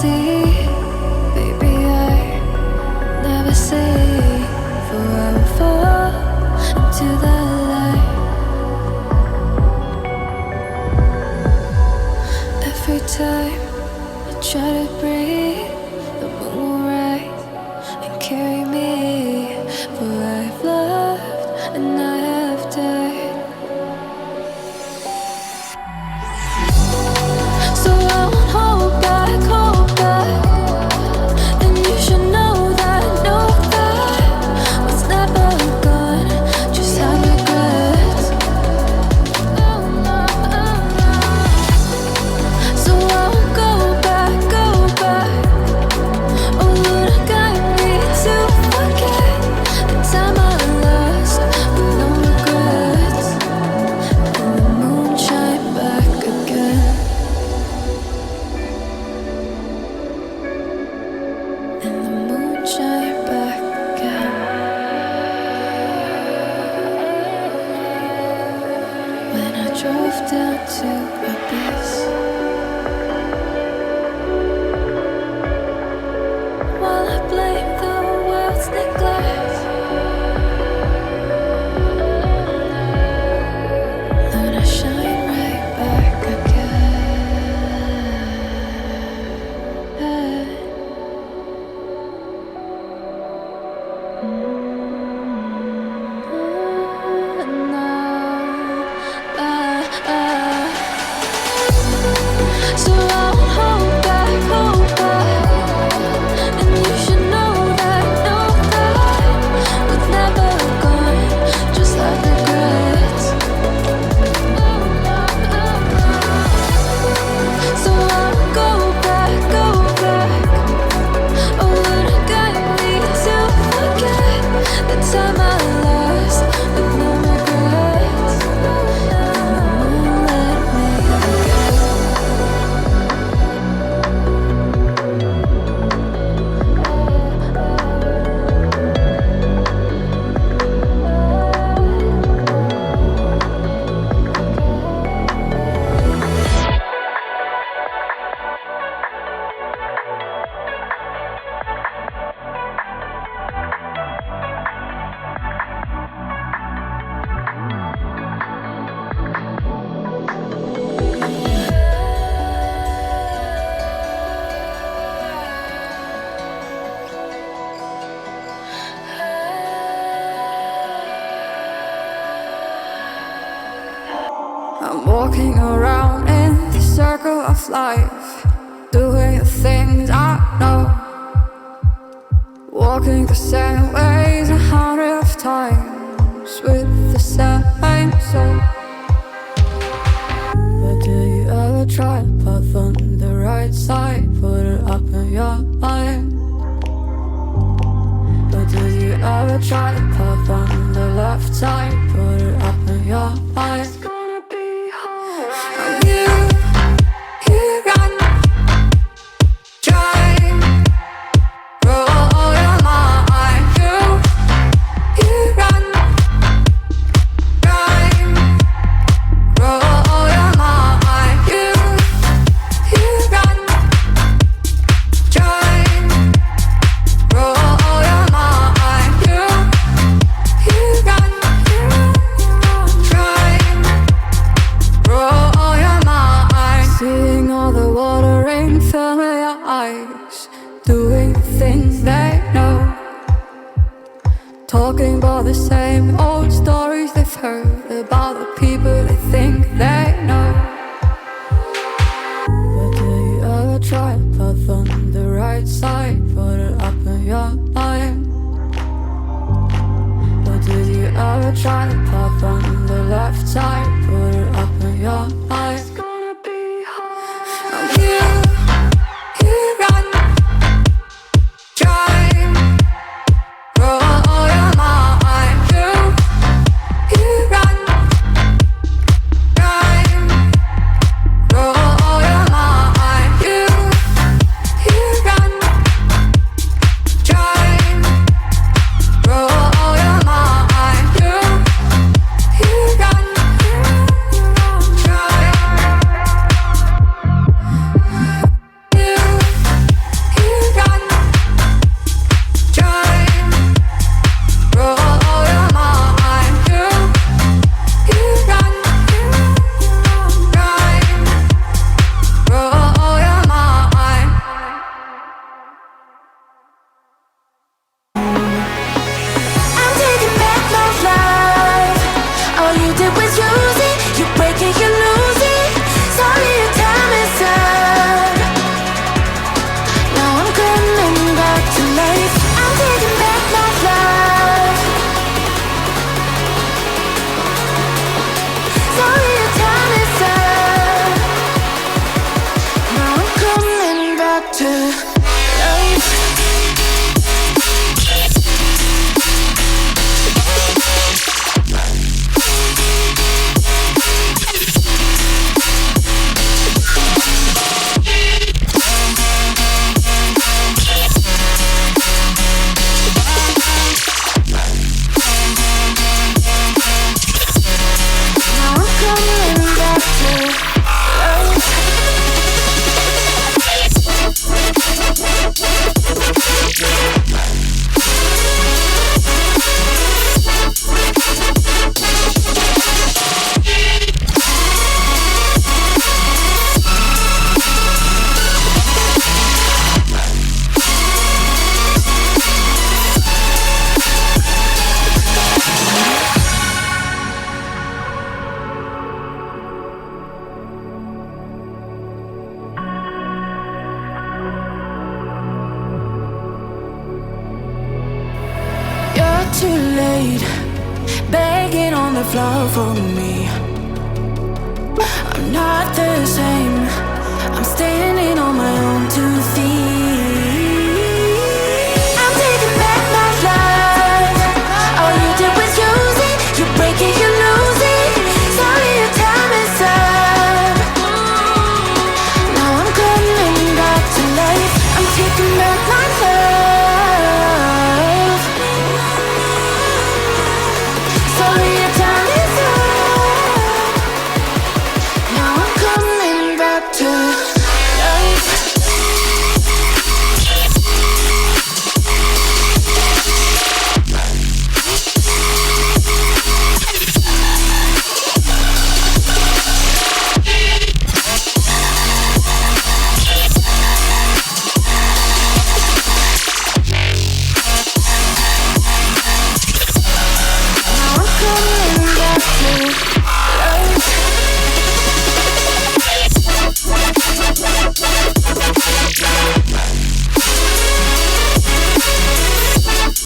see, baby, I never say, for I will fall into the light. Every time I try to breathe, the moon will rise and carry me, for I have loved and I have died. So I won't hold back, and you should know that what's never gone just have regrets. So I won't go back. Oh Lord, guide me to forget the time I lost with no regrets, and the moon shine back again. And the moon shine back again. When I drove down to abyss, while I blame the world's neglect, Lord, I shine right back again. So I won't hold back, and you should know that what's never gone just have regrets. So I won't go back. Oh Lord, guide me to forget the time I lost with no regrets, and the moon let me again. I'm walking around in the circle of life, doing the things I know, walking the same ways 100 times with the same soul. But do you ever try to path on the right side, put it up in your mind? But do you ever try to path on the left side, put it up in your mind? Doing things they know, talking about the same old stories they've heard about the people they think they know. But do you ever try to path on the right side, put it up in your mind? But do you ever try to path on the left side, put it up in your mind? It's gonna be hard. You run. Roll your mind, you run. too late, begging on the floor for me. I'm not the same, I'm standing on my own too.